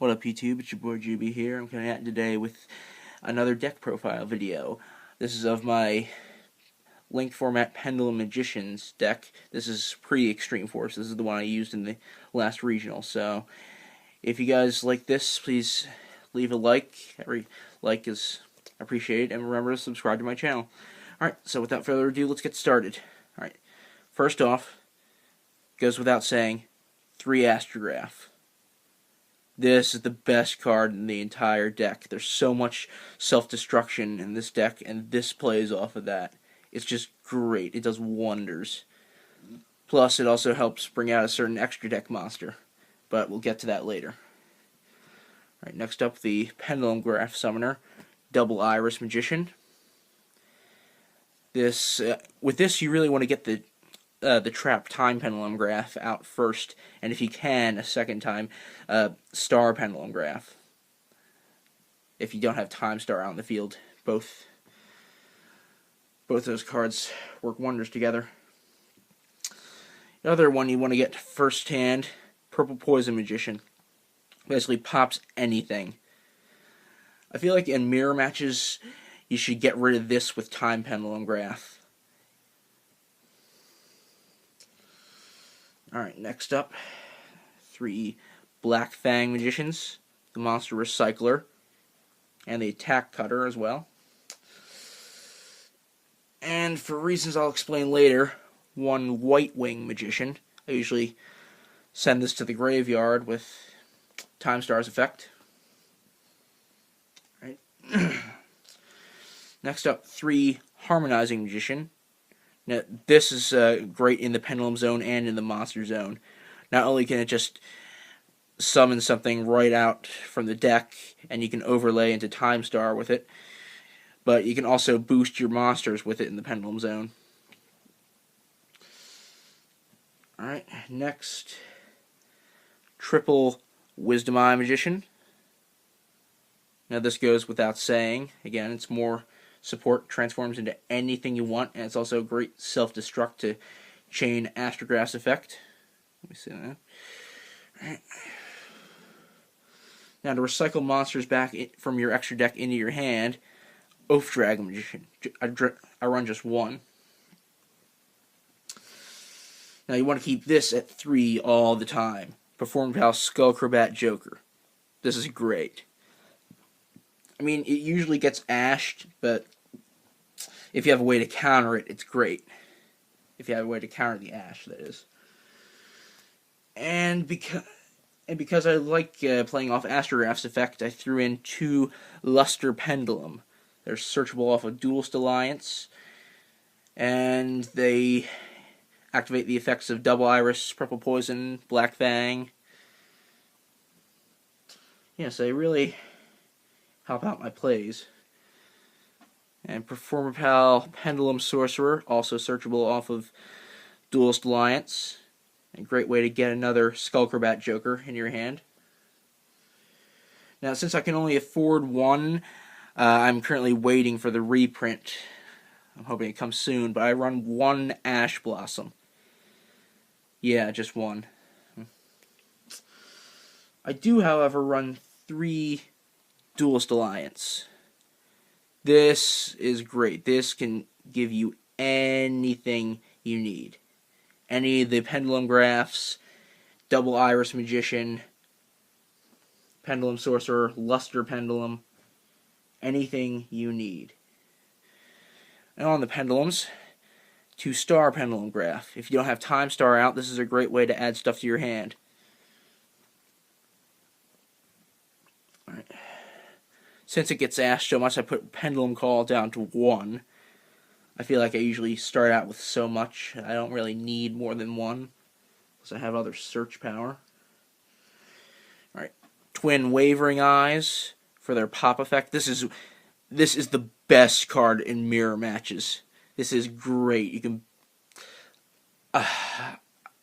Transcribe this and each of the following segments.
What up YouTube, it's your boy GB here. I'm coming at today with another deck profile video. This is of my linked format Pendulum Magicians deck. This is pre-Extreme Force. This is the one I used in the last regional. So if you guys like this, please leave a like. Every like is appreciated, and remember to subscribe to my channel. Alright, so without further ado, let's get started. Alright, first off, goes without saying, 3 Astrograph. This is the best card in the entire deck. There's so much self-destruction in this deck, and this plays off of that. It's just great. It does wonders. Plus, it also helps bring out a certain extra deck monster, but we'll get to that later. Alright, next up, the Pendulum Graph Summoner, Double Iris Magician. With this, you really want to get the trap time pendulum graph out first, and if you can, a second time, star pendulum graph. If you don't have time star out in the field, both those cards work wonders together. The other one you want to get first hand, Purple Poison Magician. Basically pops anything. I feel like in mirror matches, you should get rid of this with time pendulum graph. Alright, next up, 3 Black Fang Magicians, the Monster Recycler, and the Attack Cutter as well. And for reasons I'll explain later, 1 White Wing Magician. I usually send this to the graveyard with Time Star's effect. Right. Next up, 3 Harmonizing Magician. Now, this is great in the Pendulum Zone and in the Monster Zone. Not only can it just summon something right out from the deck, and you can overlay into Time Star with it, but you can also boost your monsters with it in the Pendulum Zone. Alright, next, triple Wisdom Eye Magician. Now this goes without saying. Again, it's more support, transforms into anything you want, and it's also a great self-destruct to chain Astrograph's effect. Let me see that. Alright. Now to recycle monsters back from your extra deck into your hand, Oath Dragon Magician. I run just 1. Now you want to keep this at 3 all the time. Perform Pal Skullcrobat Joker. This is great. I mean, it usually gets ashed, but if you have a way to counter it, it's great. If you have a way to counter the ash, that is. And because I like playing off Astrograph's effect, I threw in 2 Luster Pendulum. They're searchable off of Duelist Alliance, and they activate the effects of Double Iris, Purple Poison, Black Fang. Yes, they really help out my plays. And Performer Pal Pendulum Sorcerer, also searchable off of Duelist Alliance. A great way to get another Skullcrobat Joker in your hand. Now, since I can only afford 1, I'm currently waiting for the reprint. I'm hoping it comes soon, but I run 1 Ash Blossom. Yeah, just 1. I do, however, run 3 Duelist Alliance. This is great. This can give you anything you need. Any of the Pendulum Graphs, Double Iris Magician, Pendulum Sorcerer, Luster Pendulum, anything you need. And on the Pendulums, 2 Star Pendulum Graph. If you don't have Time Star out, this is a great way to add stuff to your hand. Alright. Since it gets ashed so much, I put Pendulum Call down to 1. I feel like I usually start out with so much. I don't really need more than 1, because I have other search power. Alright, Twin Wavering Eyes for their pop effect. This is the best card in mirror matches. This is great. You can... I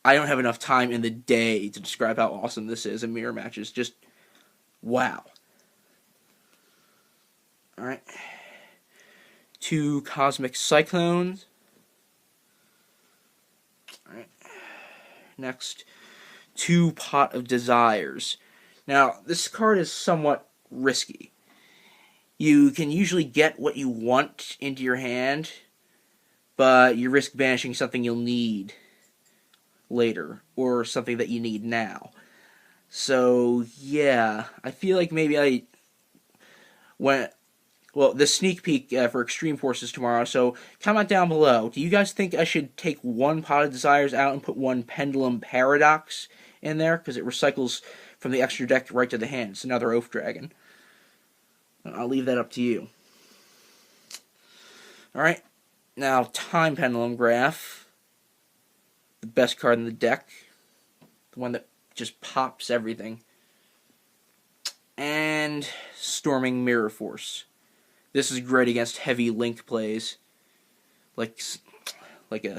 don't have enough time in the day to describe how awesome this is in mirror matches. Just, wow. Alright. 2 Cosmic Cyclones. Alright. Next, 2 Pot of Desires. Now, this card is somewhat risky. You can usually get what you want into your hand, but you risk banishing something you'll need later, or something that you need now. So, yeah, I feel like maybe I went. Well, the sneak peek for Extreme Forces tomorrow, so comment down below. Do you guys think I should take one Pot of Desires out and put one Pendulum Paradox in there? Because it recycles from the extra deck right to the hand. It's another Oath Dragon. I'll leave that up to you. Alright, now Time Pendulum Graph. The best card in the deck. The one that just pops everything. And Storming Mirror Force. This is great against heavy link plays, like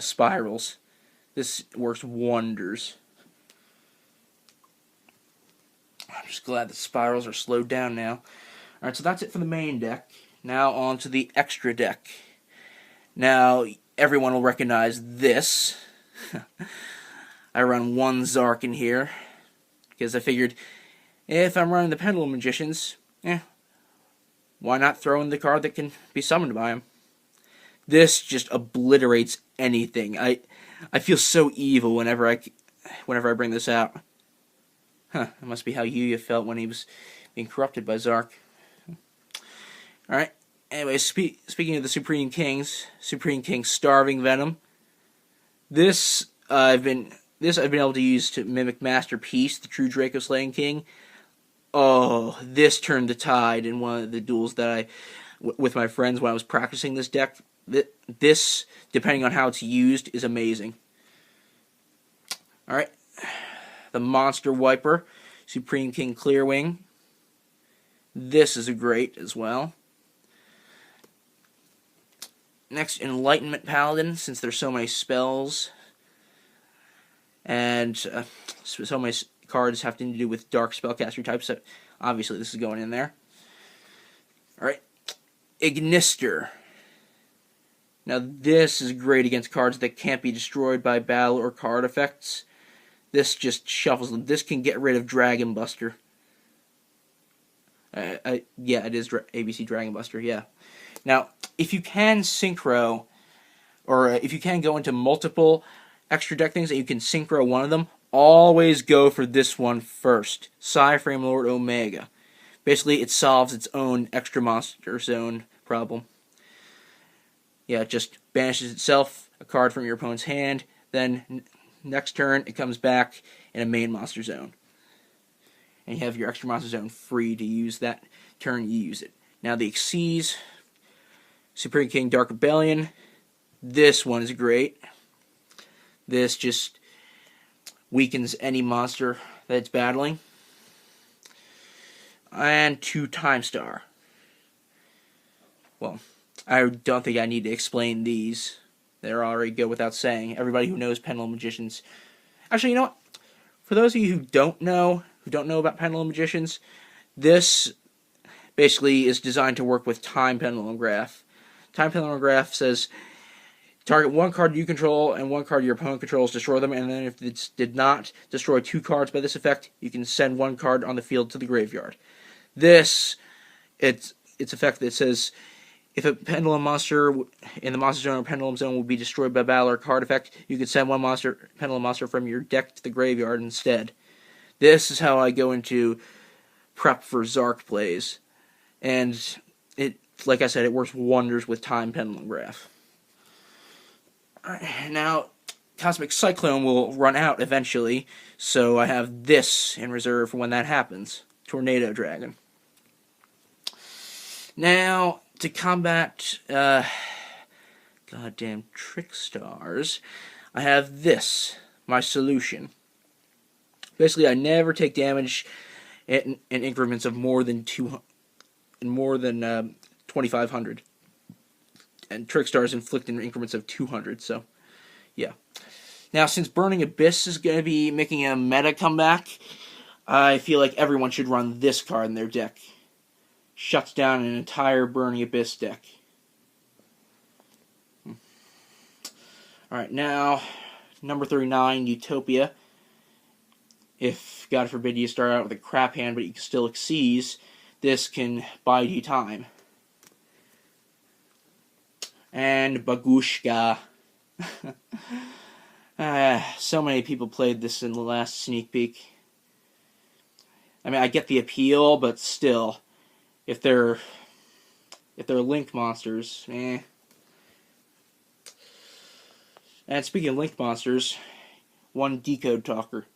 spirals. This works wonders. I'm just glad the spirals are slowed down now. Alright, so that's it for the main deck. Now on to the extra deck. Now, everyone will recognize this. I run one Zark in here, because I figured, if I'm running the Pendulum Magicians, why not throw in the card that can be summoned by him? This just obliterates anything. I feel so evil whenever I bring this out. That must be how Yuya felt when he was being corrupted by Zark. Alright, anyway, speaking of the Supreme Kings, Supreme King Starving Venom. This I've been able to use to mimic Masterpiece, the true Draco Slaying King. Oh, this turned the tide in one of the duels that with my friends when I was practicing this deck. This, depending on how it's used, is amazing. Alright, the Monster Wiper, Supreme King Clearwing. This is a great as well. Next, Enlightenment Paladin, since there's so many spells. And so many cards having to do with dark spellcaster types, so obviously this is going in there. Alright, Ignister. Now this is great against cards that can't be destroyed by battle or card effects. This just shuffles them. This can get rid of Dragon Buster. Yeah, it is ABC Dragon Buster, yeah. Now, if you can synchro, or if you can go into multiple extra deck things and you can synchro one of them, always go for this one first. Psyframe Lord Omega. Basically, it solves its own extra monster zone problem. Yeah, it just banishes itself, a card from your opponent's hand, then next turn it comes back in a main monster zone. And you have your extra monster zone free to use that turn you use it. Now the Xyz, Supreme King Dark Rebellion. This one is great. This just weakens any monster that it's battling. And 2 Time Star. Well, I don't think I need to explain these. They're already go without saying. Everybody who knows Pendulum Magicians. Actually, you know what? For those of you who don't know about Pendulum Magicians, this basically is designed to work with Time Pendulum Graph. Time Pendulum Graph says, target one card you control and one card your opponent controls, destroy them, and then if it did not destroy 2 cards by this effect, you can send 1 card on the field to the graveyard. This, it's effect that says, if a pendulum monster in the monster zone or pendulum zone will be destroyed by battle or card effect, you can send 1 pendulum monster from your deck to the graveyard instead. This is how I go into prep for Zark plays. And it, like I said, it works wonders with Time Pendulum Graph. Now, Cosmic Cyclone will run out eventually, so I have this in reserve for when that happens. Tornado Dragon. Now, to combat goddamn Trick Stars, I have this, my solution. Basically, I never take damage in increments of more than 2,500, and Trick Stars inflict in increments of 200. So, yeah. Now, since Burning Abyss is going to be making a meta comeback, I feel like everyone should run this card in their deck. Shuts down an entire Burning Abyss deck. Alright, now, number 39, Utopia. if, God forbid, you start out with a crap hand but you still exceeds, this can buy you time. And Bagushka. So many people played this in the last sneak peek. I mean, I get the appeal, but still, if they're link monsters, eh. And speaking of link monsters, one decode talker.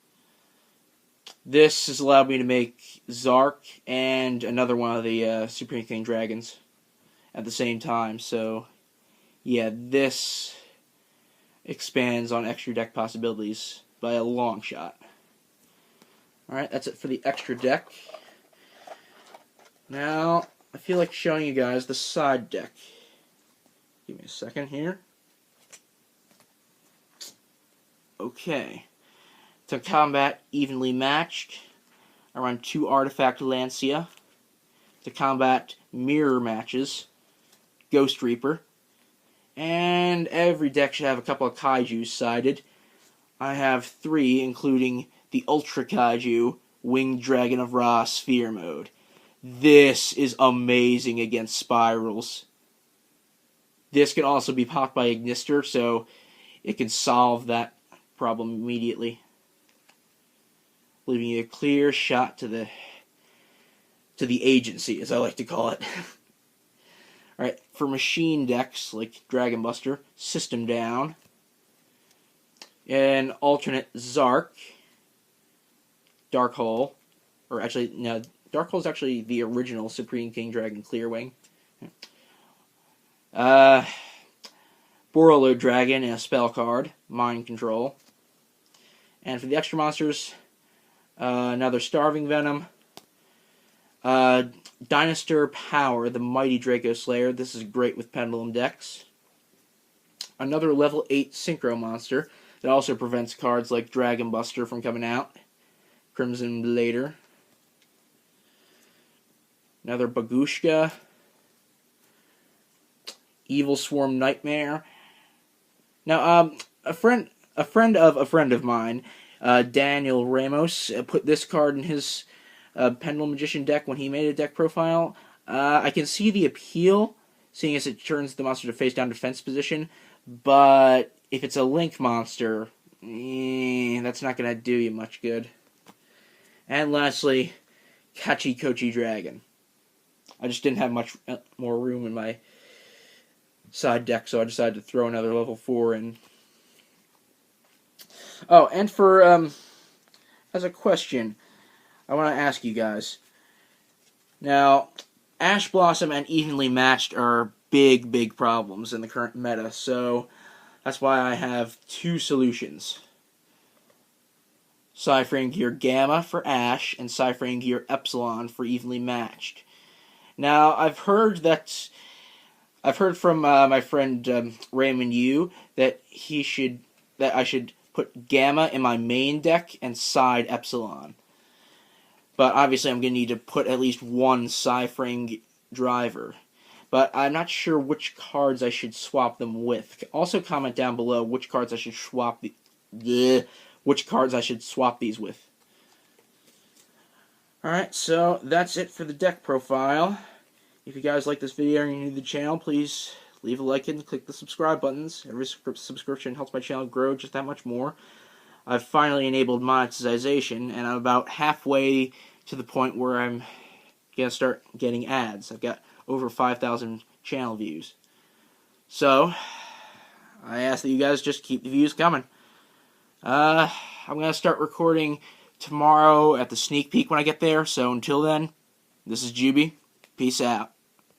This has allowed me to make Zark and another one of the Supreme King Dragons at the same time. So, yeah, this expands on extra deck possibilities by a long shot. Alright, that's it for the extra deck. Now, I feel like showing you guys the side deck. Give me a second here. Okay. To combat evenly matched, I run 2 Artifact Lancia. To combat mirror matches, Ghost Reaper. And every deck should have a couple of Kaijus sided. I have 3, including the Ultra Kaiju, Winged Dragon of Ra Sphere Mode. This is amazing against spirals. This can also be popped by Ignister, so it can solve that problem immediately, leaving you a clear shot to the agency, as I like to call it. Alright, for machine decks like Dragon Buster, System Down, an alternate Zark, Dark Hole, or actually, no, Dark Hole is actually the original Supreme King Dragon Clearwing. Borolo Dragon and a spell card, Mind Control. And for the extra monsters, another Starving Venom, Dinosaur Power, the Mighty Draco Slayer. This is great with Pendulum decks. Another level 8 Synchro monster that also prevents cards like Dragon Buster from coming out. Crimson Blader. Another Bagushka. Evil Swarm Nightmare. Now, a friend of mine, Daniel Ramos, put this card in his Pendulum Magician deck when he made a deck profile. I can see the appeal, seeing as it turns the monster to face down defense position, but if it's a link monster, that's not going to do you much good. And lastly, Kachi Kochi Dragon. I just didn't have much more room in my side deck, so I decided to throw another level 4 in. Oh, and for, as a question, I want to ask you guys. Now, Ash Blossom and Evenly Matched are big problems in the current meta, so that's why I have 2 solutions. Cyphering Gear Gamma for Ash, and Cyphering Gear Epsilon for Evenly Matched. Now, I've heard from my friend Raymond Yu that I should put Gamma in my main deck and side Epsilon. But obviously I'm going to need to put at least one Cyphering driver. But I'm not sure which cards I should swap them with. Also comment down below which cards I should swap these with. Alright, so that's it for the deck profile. If you guys like this video and you're new to the channel, please leave a like and click the subscribe buttons. Every subscription helps my channel grow just that much more. I've finally enabled monetization, and I'm about halfway to the point where I'm going to start getting ads. I've got over 5,000 channel views. So, I ask that you guys just keep the views coming. I'm going to start recording tomorrow at the sneak peek when I get there, so until then, this is Juby. Peace out.